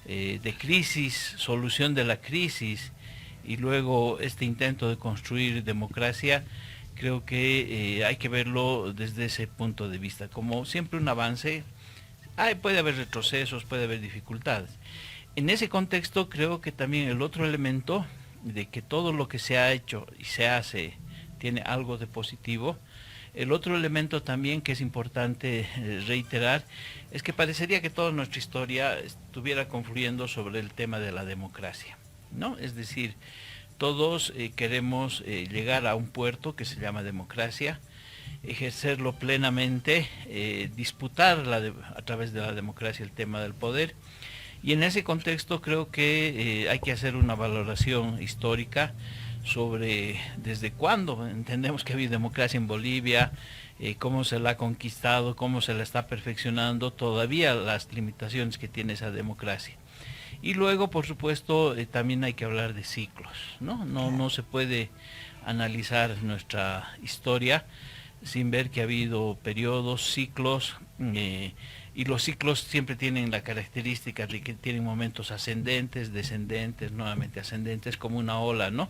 de crisis, solución de la crisis, y luego este intento de construir democracia, creo que hay que verlo desde ese punto de vista. Como siempre un avance, puede haber retrocesos, puede haber dificultades. En ese contexto creo que también el otro elemento de que todo lo que se ha hecho y se hace tiene algo de positivo. El otro elemento también que es importante reiterar es que parecería que toda nuestra historia estuviera confluyendo sobre el tema de la democracia, ¿no? Es decir, todos queremos llegar a un puerto que se llama democracia, ejercerlo plenamente, disputar a través de la democracia el tema del poder. Y en ese contexto creo que hay que hacer una valoración histórica sobre desde cuándo entendemos que ha habido democracia en Bolivia, cómo se la ha conquistado, cómo se la está perfeccionando, todavía las limitaciones que tiene esa democracia. Y luego, por supuesto, también hay que hablar de ciclos, ¿no? No se puede analizar nuestra historia sin ver que ha habido periodos, ciclos, y los ciclos siempre tienen la característica de que tienen momentos ascendentes, descendentes, nuevamente ascendentes, como una ola, ¿no?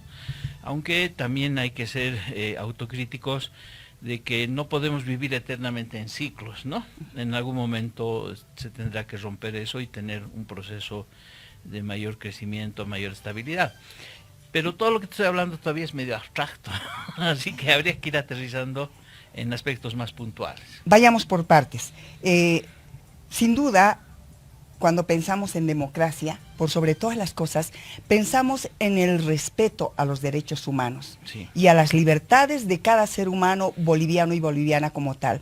Aunque también hay que ser autocríticos de que no podemos vivir eternamente en ciclos, ¿no? En algún momento se tendrá que romper eso y tener un proceso de mayor crecimiento, mayor estabilidad. Pero todo lo que te estoy hablando todavía es medio abstracto, así que habría que ir aterrizando en aspectos más puntuales. Vayamos por partes. Sin duda, cuando pensamos en democracia, por sobre todas las cosas, pensamos en el respeto a los derechos humanos, sí, y a las libertades de cada ser humano boliviano y boliviana como tal.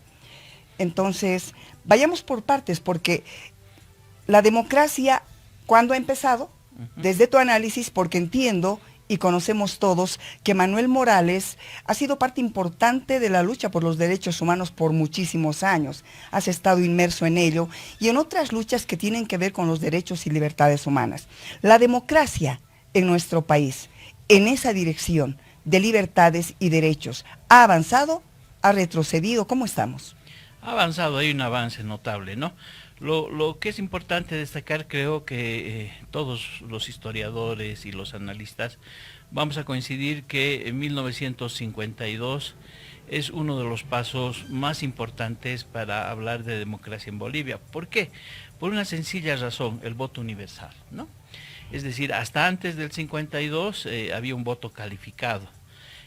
Entonces, vayamos por partes, porque la democracia, ¿cuándo ha empezado? Desde tu análisis, porque entiendo y conocemos todos que Manuel Morales ha sido parte importante de la lucha por los derechos humanos por muchísimos años. Has estado inmerso en ello y en otras luchas que tienen que ver con los derechos y libertades humanas. La democracia en nuestro país, en esa dirección de libertades y derechos, ¿ha avanzado? ¿Ha retrocedido? ¿Cómo estamos? Ha avanzado, hay un avance notable, ¿no? Lo que es importante destacar, creo que todos los historiadores y los analistas vamos a coincidir que en 1952 es uno de los pasos más importantes para hablar de democracia en Bolivia. ¿Por qué? Por una sencilla razón, el voto universal, ¿no? Es decir, hasta antes del 52 había un voto calificado.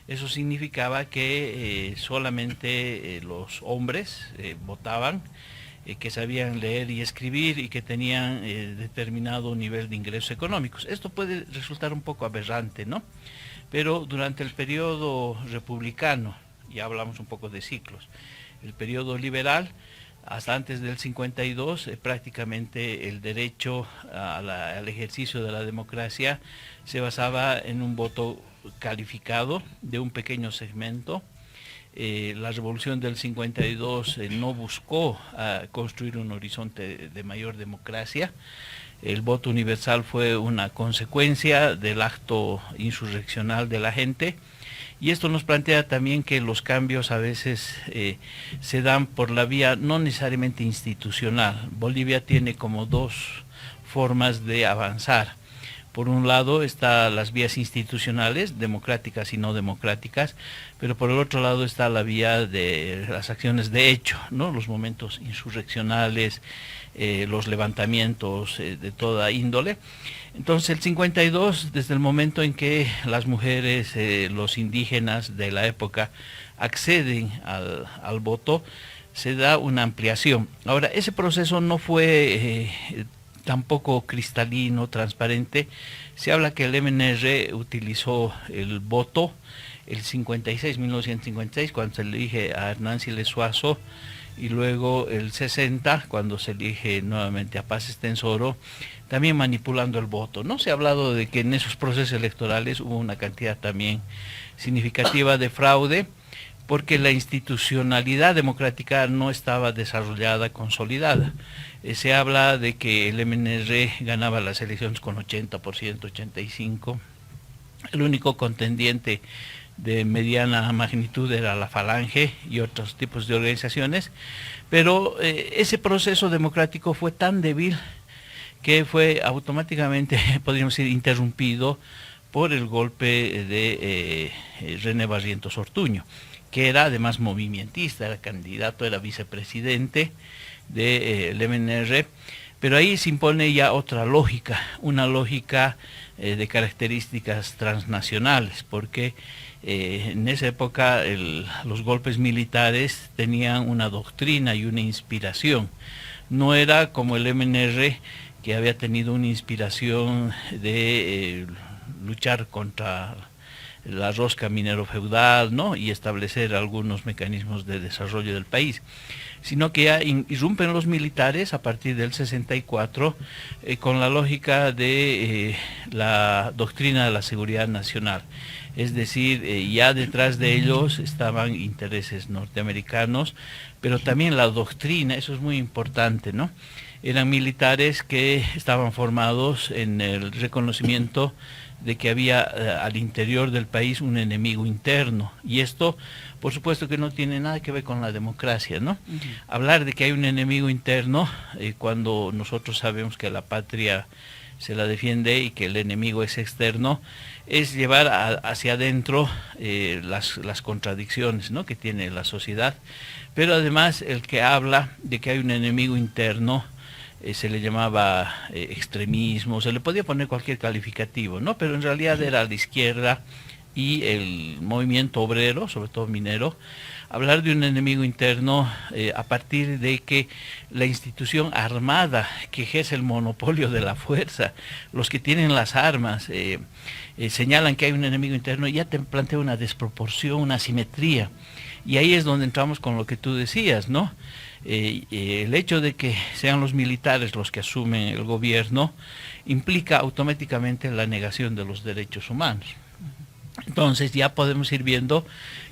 Eso significaba que solamente los hombres votaban, que sabían leer y escribir y que tenían determinado nivel de ingresos económicos. Esto puede resultar un poco aberrante, ¿no? Pero durante el periodo republicano, ya hablamos un poco de ciclos, el periodo liberal, hasta antes del 52, prácticamente el derecho al ejercicio de la democracia se basaba en un voto calificado de un pequeño segmento. La revolución del 52 no buscó construir un horizonte de mayor democracia. El voto universal fue una consecuencia del acto insurreccional de la gente, y esto nos plantea también que los cambios a veces se dan por la vía no necesariamente institucional. Bolivia tiene como dos formas de avanzar. Por un lado están las vías institucionales, democráticas y no democráticas, pero por el otro lado está la vía de las acciones de hecho, ¿no? Los momentos insurreccionales, los levantamientos de toda índole. Entonces el 52, desde el momento en que las mujeres, los indígenas de la época acceden al voto, se da una ampliación. Ahora, ese proceso no fue tampoco cristalino, transparente. Se habla que el MNR utilizó el voto el 56, 1956, cuando se elige a Hernán Siles Suazo, y luego el 60, cuando se elige nuevamente a Paz Estenssoro, también manipulando el voto, ¿no? Se ha hablado de que en esos procesos electorales hubo una cantidad también significativa de fraude, porque la institucionalidad democrática no estaba desarrollada, consolidada. Se habla de que el MNR ganaba las elecciones con 80%, 85%. El único contendiente de mediana magnitud era la Falange y otros tipos de organizaciones, pero ese proceso democrático fue tan débil que fue automáticamente, podríamos decir, interrumpido por el golpe de René Barrientos Ortuño, que era además movimentista, era candidato, era vicepresidente del MNR, pero ahí se impone ya otra lógica, una lógica de características transnacionales, porque en esa época los golpes militares tenían una doctrina y una inspiración. No era como el MNR, que había tenido una inspiración de luchar contra la rosca minero feudal, ¿no?, y establecer algunos mecanismos de desarrollo del país, sino que ya irrumpen los militares a partir del 64 con la lógica de la doctrina de la seguridad nacional. Es decir, ya detrás de ellos estaban intereses norteamericanos, pero también la doctrina, eso es muy importante, ¿no? Eran militares que estaban formados en el reconocimiento de que había al interior del país un enemigo interno, y esto por supuesto que no tiene nada que ver con la democracia, ¿no? Hablar de que hay un enemigo interno cuando nosotros sabemos que la patria se la defiende y que el enemigo es externo, es llevar hacia adentro las contradicciones, ¿no?, que tiene la sociedad, pero además el que habla de que hay un enemigo interno se le llamaba extremismo, se le podía poner cualquier calificativo, ¿no?, pero en realidad era la izquierda y el movimiento obrero, sobre todo minero. Hablar de un enemigo interno a partir de que la institución armada que ejerce el monopolio de la fuerza, los que tienen las armas, señalan que hay un enemigo interno, ya te plantea una desproporción, una asimetría, y ahí es donde entramos con lo que tú decías, ¿no? El hecho de que sean los militares los que asumen el gobierno implica automáticamente la negación de los derechos humanos. Entonces ya podemos ir viendo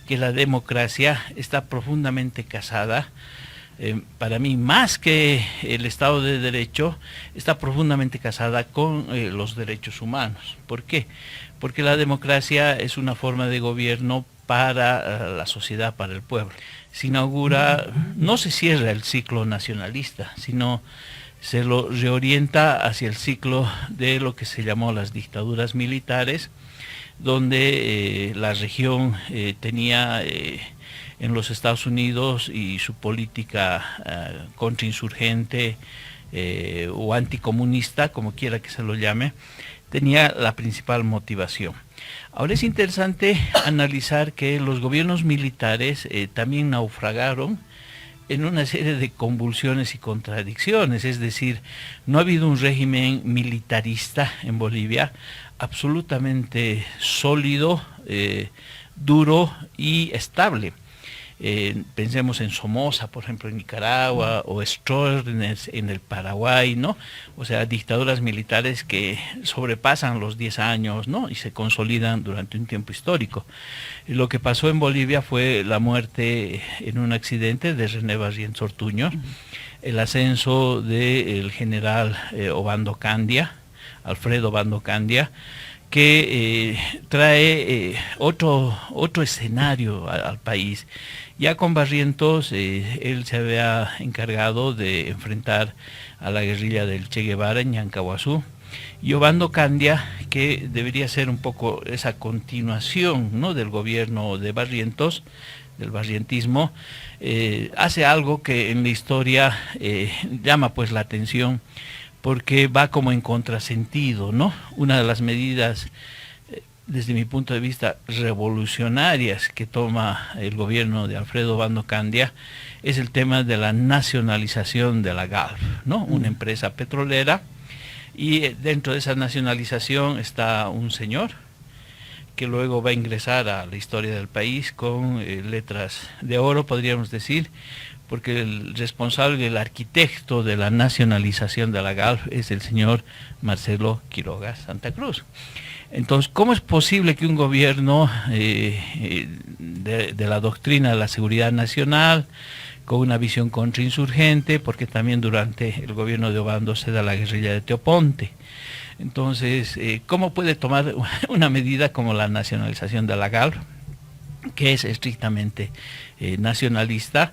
que la democracia está profundamente casada, para mí más que el Estado de Derecho, está profundamente casada con los derechos humanos. ¿Por qué? Porque la democracia es una forma de gobierno para la sociedad, para el pueblo. Se inaugura, no se cierra el ciclo nacionalista, sino se lo reorienta hacia el ciclo de lo que se llamó las dictaduras militares, donde la región tenía en los Estados Unidos y su política contrainsurgente o anticomunista, como quiera que se lo llame, tenía la principal motivación. Ahora es interesante analizar que los gobiernos militares también naufragaron en una serie de convulsiones y contradicciones, es decir, no ha habido un régimen militarista en Bolivia absolutamente sólido, duro y estable. Pensemos en Somoza, por ejemplo, en Nicaragua, o Stroessner en el Paraguay, ¿no? O sea, dictaduras militares que sobrepasan los 10 años, ¿no?, y se consolidan durante un tiempo histórico. Y lo que pasó en Bolivia fue la muerte en un accidente de René Barrientos Ortuño, el ascenso del general Obando Candia, Alfredo Obando Candia, que trae otro escenario al país. Ya con Barrientos, él se había encargado de enfrentar a la guerrilla del Che Guevara en Ñancahuazú, y Obando Candia, que debería ser un poco esa continuación, ¿no?, del gobierno de Barrientos, del barrientismo, hace algo que en la historia llama pues la atención, porque va como en contrasentido, ¿no? Una de las medidas, desde mi punto de vista, revolucionarias que toma el gobierno de Alfredo Obando Candia es el tema de la nacionalización de la Galp, ¿no?, una empresa petrolera, y dentro de esa nacionalización está un señor que luego va a ingresar a la historia del país con letras de oro, podríamos decir, porque el responsable, el arquitecto de la nacionalización de la Galp es el señor Marcelo Quiroga Santa Cruz. Entonces, ¿cómo es posible que un gobierno de la doctrina de la seguridad nacional, con una visión contrainsurgente, porque también durante el gobierno de Obando se da la guerrilla de Teoponte, entonces, ¿cómo puede tomar una medida como la nacionalización de la Galp, que es estrictamente nacionalista,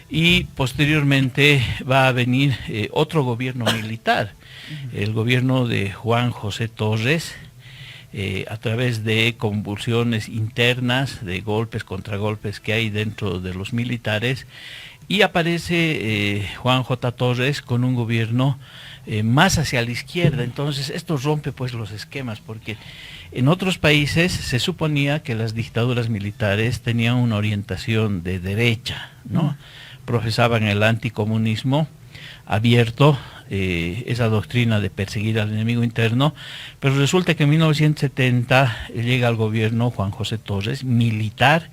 y posteriormente va a venir otro gobierno militar, el gobierno de Juan José Torres, a través de convulsiones internas, de golpes, contragolpes que hay dentro de los militares, y aparece Juan J. Torres con un gobierno más hacia la izquierda. Entonces esto rompe pues los esquemas, porque en otros países se suponía que las dictaduras militares tenían una orientación de derecha, ¿no? Profesaban el anticomunismo abierto, esa doctrina de perseguir al enemigo interno, pero resulta que en 1970 llega al gobierno Juan José Torres, militar,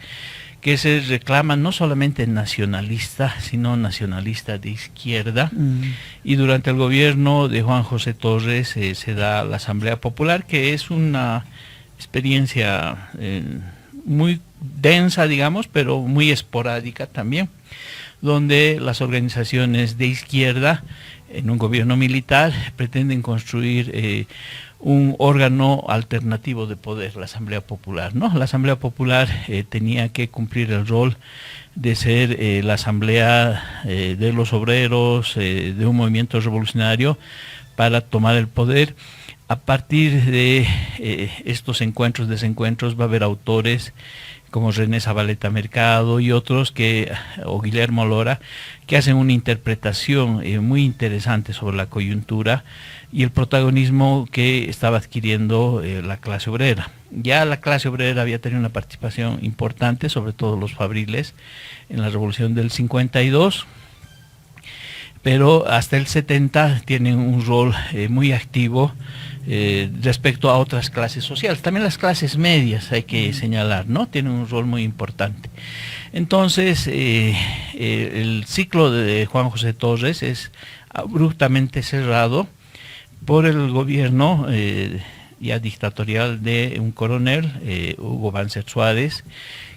que se reclama no solamente nacionalista, sino nacionalista de izquierda, y durante el gobierno de Juan José Torres se da la Asamblea Popular, que es una experiencia muy densa, digamos, pero muy esporádica también, donde las organizaciones de izquierda en un gobierno militar pretenden construir un órgano alternativo de poder, la Asamblea Popular, ¿no? La Asamblea Popular tenía que cumplir el rol de ser la asamblea de los obreros, de un movimiento revolucionario para tomar el poder. A partir de estos encuentros, desencuentros, va a haber autores como René Zabaleta Mercado y otros o Guillermo Lora, que hacen una interpretación muy interesante sobre la coyuntura y el protagonismo que estaba adquiriendo la clase obrera. Ya la clase obrera había tenido una participación importante, sobre todo los fabriles, en la revolución del 52, pero hasta el 70 tienen un rol muy activo respecto a otras clases sociales. También las clases medias hay que señalar, ¿no? Tienen un rol muy importante. Entonces, el ciclo de Juan José Torres es abruptamente cerrado por el gobierno ya dictatorial de un coronel, Hugo Banzer Suárez,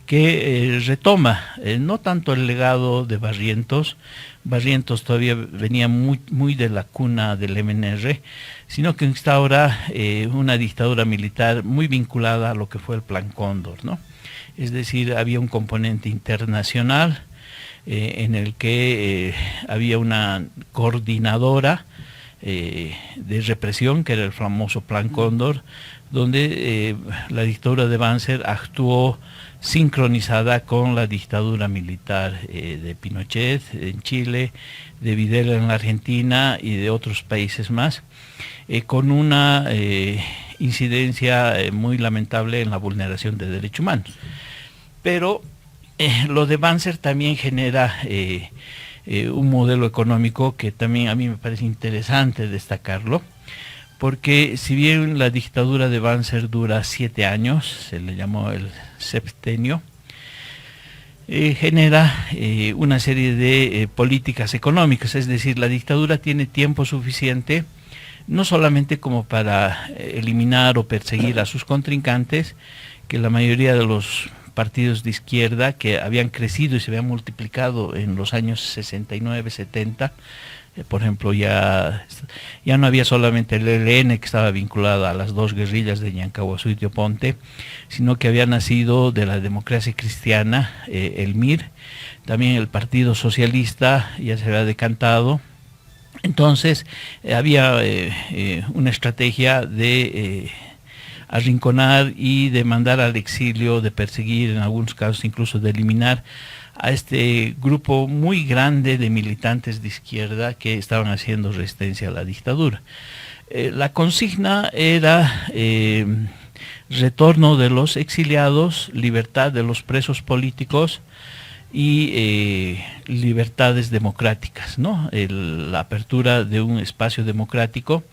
que retoma no tanto el legado de Barrientos. Barrientos todavía venía muy de la cuna del MNR, sino que instaura una dictadura militar muy vinculada a lo que fue el Plan Cóndor, ¿no? Es decir, había un componente internacional en el que había una coordinadora de represión, que era el famoso Plan Cóndor, donde la dictadura de Banzer actuó sincronizada con la dictadura militar de Pinochet en Chile, de Videla en la Argentina y de otros países más, con una incidencia muy lamentable en la vulneración de derechos humanos. Pero lo de Banzer también genera un modelo económico que también a mí me parece interesante destacarlo, porque si bien la dictadura de Banzer dura 7 años, se le llamó el septenio, genera una serie de políticas económicas, es decir, la dictadura tiene tiempo suficiente, no solamente como para eliminar o perseguir a sus contrincantes, que la mayoría de los partidos de izquierda que habían crecido y se habían multiplicado en los años 69, 70, por ejemplo, ya no había solamente el ELN, que estaba vinculado a las dos guerrillas de Ñancahuazú y Tioponte, sino que había nacido de la democracia cristiana, el MIR, también el Partido Socialista ya se había decantado. Entonces había una estrategia de arrinconar y de mandar al exilio, de perseguir, en algunos casos incluso de eliminar a este grupo muy grande de militantes de izquierda que estaban haciendo resistencia a la dictadura. La consigna era retorno de los exiliados, libertad de los presos políticos y libertades democráticas, ¿no? La apertura de un espacio democrático.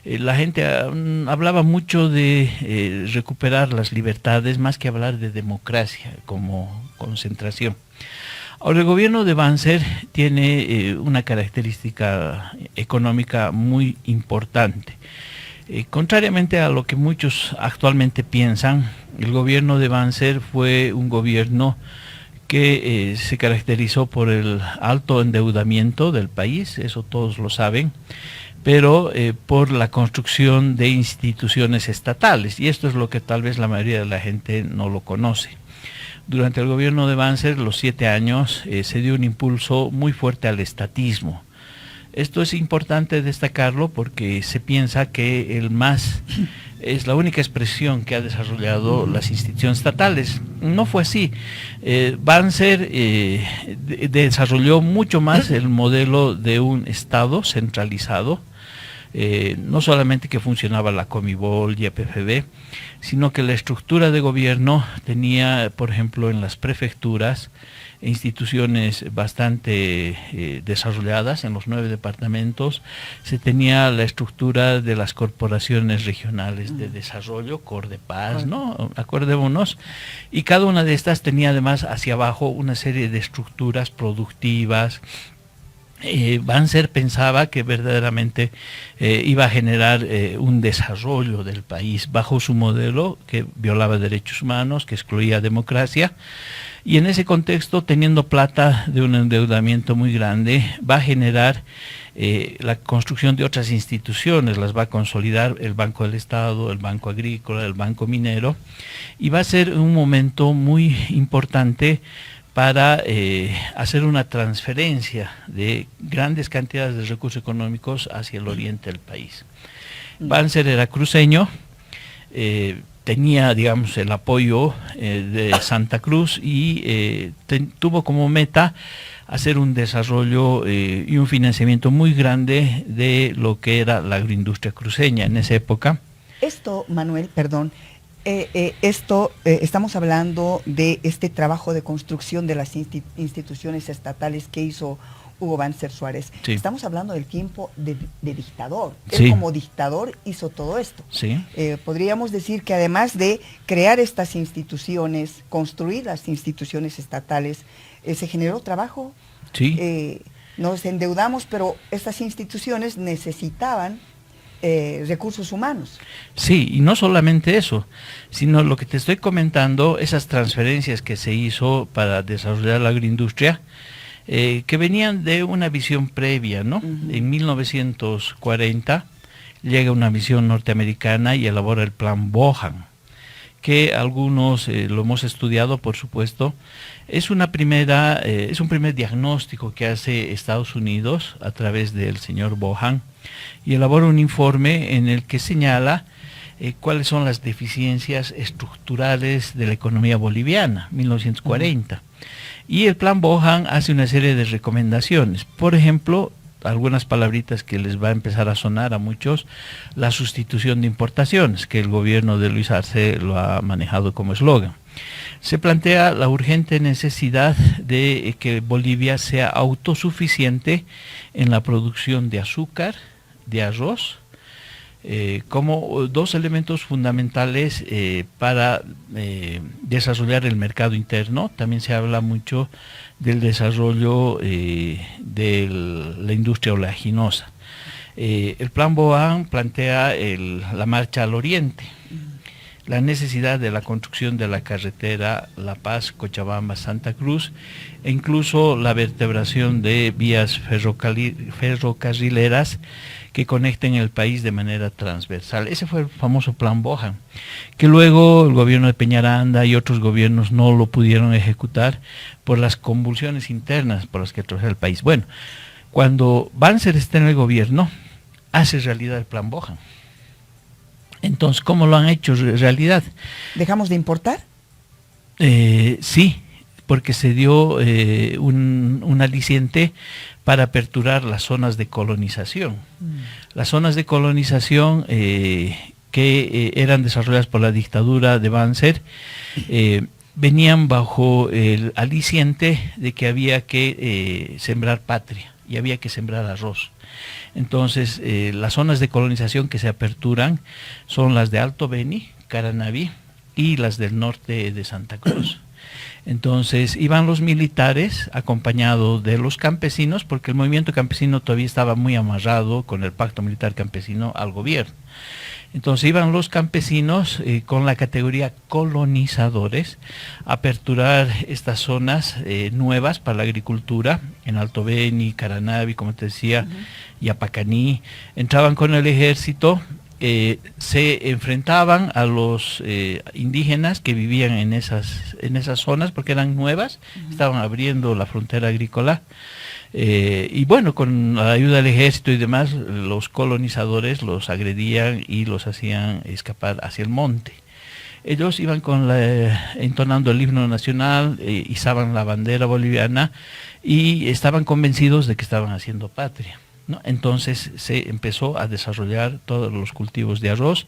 La gente hablaba mucho de recuperar las libertades más que hablar de democracia como concentración. Ahora, el gobierno de Banzer tiene una característica económica muy importante. Contrariamente a lo que muchos actualmente piensan, el gobierno de Banzer fue un gobierno que se caracterizó por el alto endeudamiento del país, eso todos lo saben, pero por la construcción de instituciones estatales, y esto es lo que tal vez la mayoría de la gente no lo conoce. Durante el gobierno de Banzer, los 7 años, se dio un impulso muy fuerte al estatismo. Esto es importante destacarlo porque se piensa que el MAS es la única expresión que ha desarrollado las instituciones estatales. No fue así. Banzer desarrolló mucho más el modelo de un Estado centralizado, no solamente que funcionaba la Comibol y EPFB, sino que la estructura de gobierno tenía, por ejemplo, en las prefecturas, instituciones bastante desarrolladas en los 9 departamentos. Se tenía la estructura de las corporaciones regionales de desarrollo, Cordepaz, ¿no? Acordémonos. Y cada una de estas tenía además hacia abajo una serie de estructuras productivas. Banzer pensaba que verdaderamente iba a generar un desarrollo del país bajo su modelo que violaba derechos humanos, que excluía democracia. Y en ese contexto, teniendo plata de un endeudamiento muy grande, va a generar la construcción de otras instituciones, las va a consolidar el Banco del Estado, el Banco Agrícola, el Banco Minero, y va a ser un momento muy importante para hacer una transferencia de grandes cantidades de recursos económicos hacia el oriente del país. Banzer era cruceño, tenía, digamos, el apoyo de Santa Cruz y tuvo como meta hacer un desarrollo y un financiamiento muy grande de lo que era la agroindustria cruceña en esa época. Esto, Manuel, perdón, estamos hablando de este trabajo de construcción de las instituciones estatales que hizo Hugo Banzer Suárez. Sí. Estamos hablando del tiempo de dictador. Sí. Él como dictador hizo todo esto. Sí. Podríamos decir que además de crear estas instituciones, construir las instituciones estatales, se generó trabajo. Sí. Nos endeudamos, pero estas instituciones necesitaban recursos humanos. Sí, y no solamente eso, sino lo que te estoy comentando, esas transferencias que se hizo para desarrollar la agroindustria, que venían de una visión previa, ¿no? En 1940 llega una misión norteamericana y elabora el Plan Bohan, que algunos lo hemos estudiado, por supuesto. Es un primer diagnóstico que hace Estados Unidos a través del señor Bohan y elabora un informe en el que señala cuáles son las deficiencias estructurales de la economía boliviana, 1940. Y el Plan Bohan hace una serie de recomendaciones. Por ejemplo, algunas palabritas que les va a empezar a sonar a muchos, la sustitución de importaciones, que el gobierno de Luis Arce lo ha manejado como eslogan. Se plantea la urgente necesidad de que Bolivia sea autosuficiente en la producción de azúcar, de arroz, como dos elementos fundamentales para desarrollar el mercado interno. También se habla mucho del desarrollo de la industria oleaginosa. El Plan Bohan plantea la marcha al oriente, la necesidad de la construcción de la carretera La Paz, Cochabamba, Santa Cruz, e incluso la vertebración de vías ferrocarrileras que conecten el país de manera transversal. Ese fue el famoso Plan Bohan, que luego el gobierno de Peñaranda y otros gobiernos no lo pudieron ejecutar por las convulsiones internas por las que atravesaba el país. Bueno, cuando Banzer está en el gobierno, hace realidad el Plan Bohan. Entonces, ¿cómo lo han hecho realidad? ¿Dejamos de importar? Sí, porque se dio un aliciente para aperturar las zonas de colonización. Las zonas de colonización que eran desarrolladas por la dictadura de Banzer venían bajo el aliciente de que había que sembrar patria y había que sembrar arroz. Entonces, las zonas de colonización que se aperturan son las de Alto Beni, Caranaví y las del norte de Santa Cruz. Entonces, iban los militares acompañados de los campesinos, porque el movimiento campesino todavía estaba muy amarrado con el pacto militar campesino al gobierno. Entonces iban los campesinos con la categoría colonizadores a aperturar estas zonas nuevas para la agricultura, en Alto Beni, Caranaví, como te decía, y Apacaní. Entraban con el ejército se enfrentaban a los indígenas que vivían en esas zonas porque eran nuevas, estaban abriendo la frontera agrícola. Y bueno, con la ayuda del ejército y demás, los colonizadores los agredían y los hacían escapar hacia el monte. Ellos iban entonando el himno nacional, izaban la bandera boliviana y estaban convencidos de que estaban haciendo patria, ¿no? Entonces se empezó a desarrollar todos los cultivos de arroz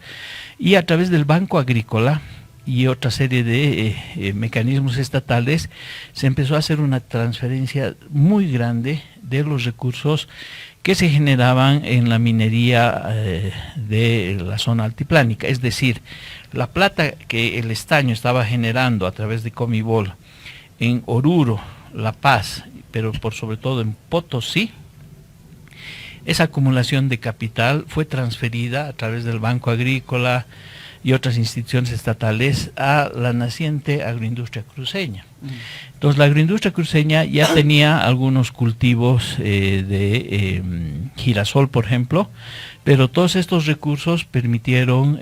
y a través del Banco Agrícola y otra serie de mecanismos estatales se empezó a hacer una transferencia muy grande de los recursos que se generaban en la minería de la zona altiplánica, es decir, la plata que el estaño estaba generando a través de Comibol en Oruro, La Paz, pero por sobre todo en Potosí, esa acumulación de capital fue transferida a través del Banco Agrícola y otras instituciones estatales a la naciente agroindustria cruceña. Entonces la agroindustria cruceña ya tenía algunos cultivos de girasol, por ejemplo, pero todos estos recursos permitieron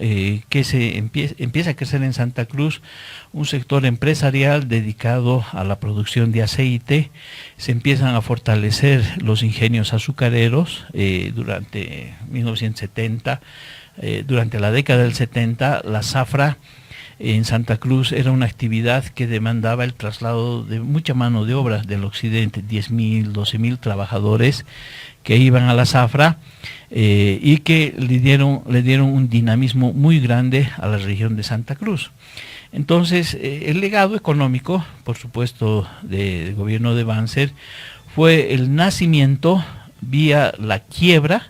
que se empiece a crecer en Santa Cruz un sector empresarial dedicado a la producción de aceite. Se empiezan a fortalecer los ingenios azucareros durante 1970. Durante la década del 70, la zafra en Santa Cruz era una actividad que demandaba el traslado de mucha mano de obra del occidente, 10.000, 12.000 trabajadores que iban a la zafra y que le dieron un dinamismo muy grande a la región de Santa Cruz. Entonces, el legado económico, por supuesto, del gobierno de Banzer fue el nacimiento vía la quiebra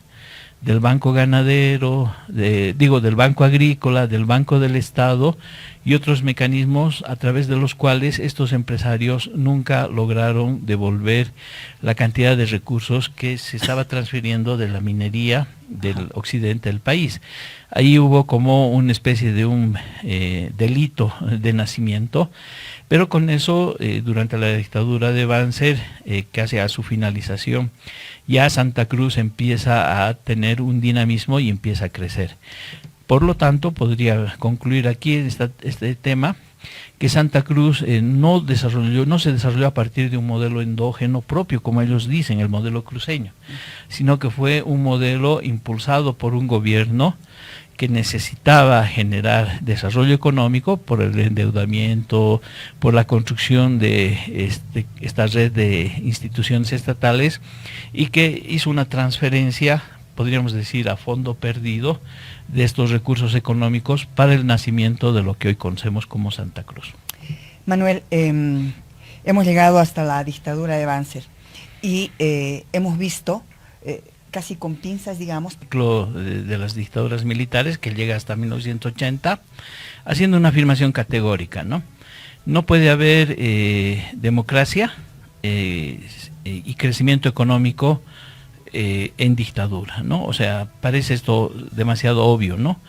del Banco Ganadero, del Banco Agrícola, del Banco del Estado y otros mecanismos a través de los cuales estos empresarios nunca lograron devolver la cantidad de recursos que se estaba transfiriendo de la minería del occidente del país. Ahí hubo como una especie de un delito de nacimiento, pero con eso, durante la dictadura de Banzer, casi a su finalización, ya Santa Cruz empieza a tener un dinamismo y empieza a crecer. Por lo tanto, podría concluir aquí este tema, que Santa Cruz no se desarrolló a partir de un modelo endógeno propio, como ellos dicen, el modelo cruceño, sino que fue un modelo impulsado por un gobierno que necesitaba generar desarrollo económico por el endeudamiento, por la construcción de esta red de instituciones estatales, y que hizo una transferencia, podríamos decir, a fondo perdido de estos recursos económicos para el nacimiento de lo que hoy conocemos como Santa Cruz. Manuel, hemos llegado hasta la dictadura de Banzer y hemos visto casi con pinzas, digamos, de las dictaduras militares que llega hasta 1980, haciendo una afirmación categórica, ¿no? No puede haber democracia y crecimiento económico en dictadura, ¿no? O sea, parece esto demasiado obvio, ¿no?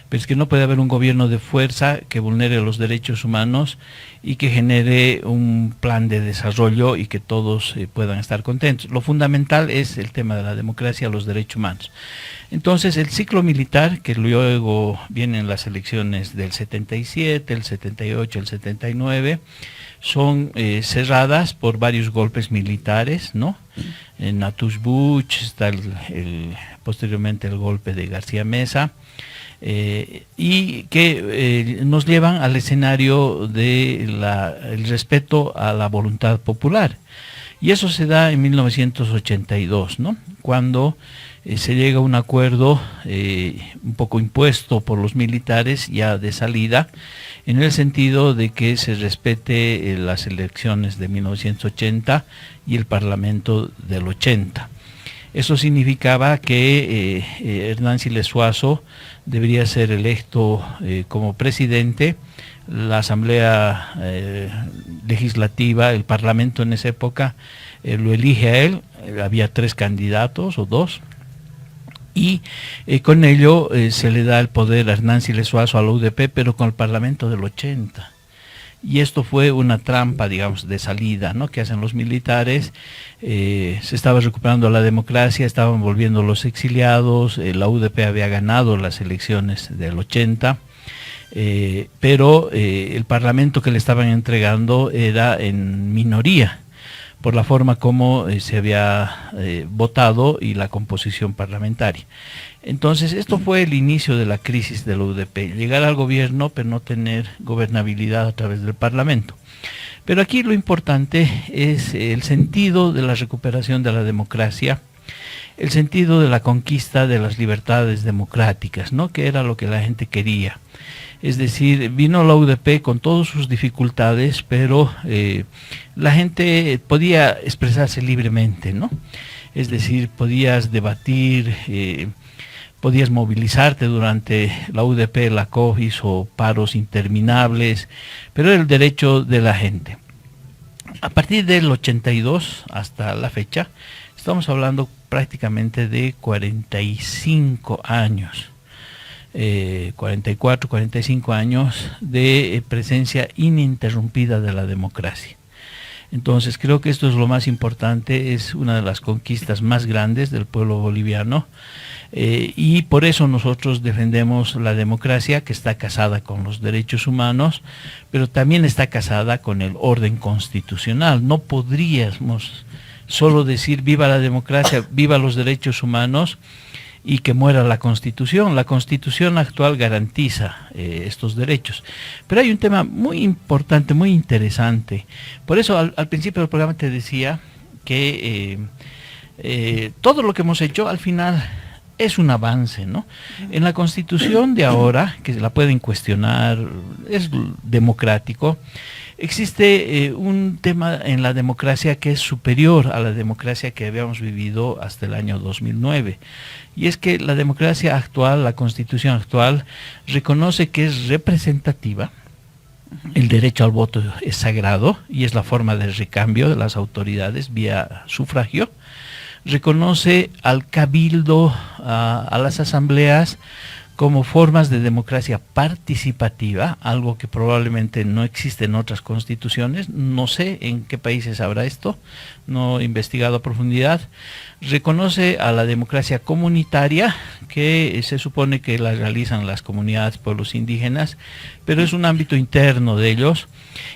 Pero es que no puede haber un gobierno de fuerza que vulnere los derechos humanos y que genere un plan de desarrollo y que todos puedan estar contentos. Lo fundamental es el tema de la democracia, los derechos humanos. Entonces, el ciclo militar, que luego vienen las elecciones del 77, el 78, el 79, son cerradas por varios golpes militares, ¿no? En Atushbuch está posteriormente el golpe de García Meza, y que nos llevan al escenario del respeto a la voluntad popular. Y eso se da en 1982, ¿no? Cuando se llega a un acuerdo un poco impuesto por los militares ya de salida, en el sentido de que se respete las elecciones de 1980 y el Parlamento del 80. Eso significaba que Hernán Siles Suazo debería ser electo como presidente. La Asamblea Legislativa, el Parlamento en esa época, lo elige a él. Había 3 candidatos o 2. Y con ello se le da el poder a Hernán Siles Suazo, a la UDP, pero con el Parlamento del 80. y esto fue una trampa, digamos, de salida, ¿no?, que hacen los militares. Se estaba recuperando la democracia, estaban volviendo los exiliados, la UDP había ganado las elecciones del 80, pero el parlamento que le estaban entregando era en minoría, por la forma como se había votado y la composición parlamentaria. Entonces, esto fue el inicio de la crisis de la UDP, llegar al gobierno pero no tener gobernabilidad a través del Parlamento. Pero aquí lo importante es el sentido de la recuperación de la democracia, el sentido de la conquista de las libertades democráticas, ¿no?, que era lo que la gente quería. Es decir, vino la UDP con todas sus dificultades, pero la gente podía expresarse libremente, ¿no? Es decir, podías debatir, podías movilizarte durante la UDP, la COG hizo paros interminables, pero era el derecho de la gente. A partir del 82 hasta la fecha, estamos hablando prácticamente de 45 años. 44, 45 años de presencia ininterrumpida de la democracia. Entonces creo que esto es lo más importante, es una de las conquistas más grandes del pueblo boliviano, y por eso nosotros defendemos la democracia, que está casada con los derechos humanos, pero también está casada con el orden constitucional. No podríamos solo decir viva la democracia, viva los derechos humanos, y que muera la Constitución. La Constitución actual garantiza estos derechos. Pero hay un tema muy importante, muy interesante. Por eso al principio del programa te decía que todo lo que hemos hecho al final es un avance, ¿no? En la Constitución de ahora, que la pueden cuestionar, es democrático, existe un tema en la democracia que es superior a la democracia que habíamos vivido hasta el año 2009. Y es que la democracia actual, la Constitución actual, reconoce que es representativa, el derecho al voto es sagrado y es la forma de recambio de las autoridades vía sufragio, reconoce al cabildo, a las asambleas, como formas de democracia participativa, algo que probablemente no existe en otras constituciones, no sé en qué países habrá esto, no he investigado a profundidad. Reconoce a la democracia comunitaria, que se supone que la realizan las comunidades, pueblos indígenas, pero es un ámbito interno de ellos,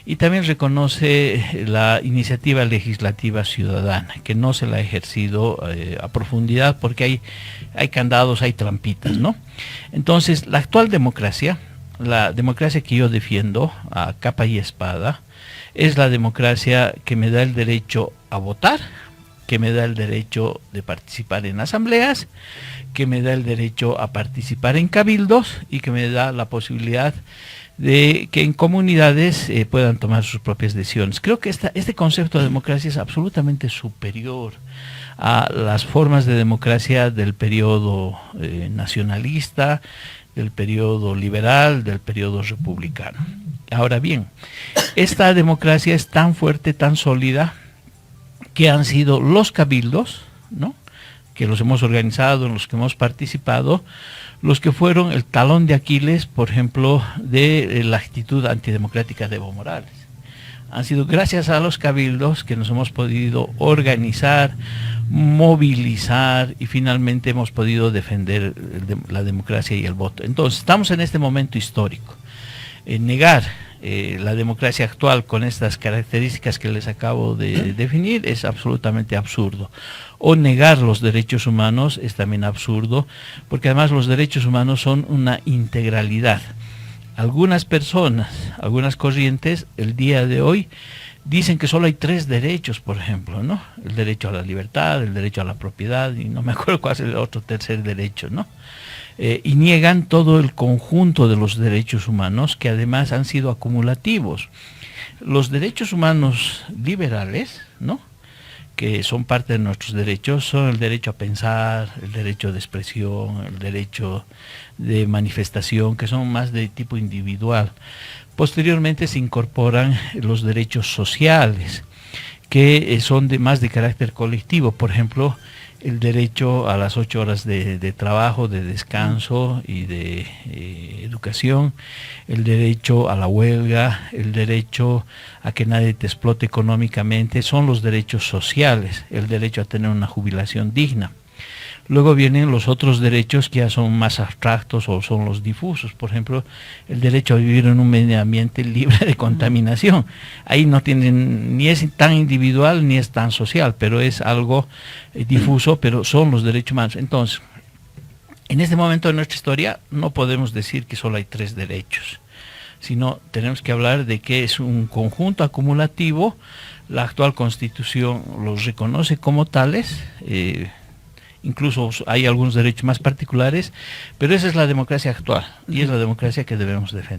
y también reconoce la iniciativa legislativa ciudadana, que no se la ha ejercido a profundidad porque hay candados, hay trampitas, ¿no? Entonces, la actual democracia, la democracia que yo defiendo a capa y espada, es la democracia que me da el derecho a votar, que me da el derecho de participar en asambleas, que me da el derecho a participar en cabildos y que me da la posibilidad de que en comunidades puedan tomar sus propias decisiones. Creo que este concepto de democracia es absolutamente superior a las formas de democracia del periodo nacionalista, del periodo liberal, del periodo republicano. Ahora bien, esta democracia es tan fuerte, tan sólida, que han sido los cabildos, ¿no?, que los hemos organizado, en los que hemos participado, los que fueron el talón de Aquiles, por ejemplo, de la actitud antidemocrática de Evo Morales. Han sido gracias a los cabildos que nos hemos podido organizar, movilizar y finalmente hemos podido defender la democracia y el voto. Entonces, estamos en este momento histórico. Negar la democracia actual con estas características que les acabo de definir es absolutamente absurdo. O negar los derechos humanos es también absurdo, porque además los derechos humanos son una integralidad. Algunas personas, algunas corrientes, el día de hoy, dicen que solo hay 3 derechos, por ejemplo, ¿no? El derecho a la libertad, el derecho a la propiedad, y no me acuerdo cuál es el otro tercer derecho, ¿no? Y niegan todo el conjunto de los derechos humanos, que además han sido acumulativos. Los derechos humanos liberales, ¿no?, que son parte de nuestros derechos, son el derecho a pensar, el derecho de expresión, el derecho de manifestación, que son más de tipo individual. Posteriormente se incorporan los derechos sociales, que son más de carácter colectivo. Por ejemplo, el derecho a las 8 horas de trabajo, de descanso y de educación, el derecho a la huelga, el derecho a que nadie te explote económicamente, son los derechos sociales, el derecho a tener una jubilación digna. Luego vienen los otros derechos que ya son más abstractos o son los difusos. Por ejemplo, el derecho a vivir en un medio ambiente libre de contaminación. Ahí no tienen, ni es tan individual ni es tan social, pero es algo difuso, pero son los derechos humanos. Entonces, en este momento de nuestra historia no podemos decir que solo hay 3 derechos, sino tenemos que hablar de que es un conjunto acumulativo. La actual Constitución los reconoce como tales, incluso hay algunos derechos más particulares, pero esa es la democracia actual y es la democracia que debemos defender.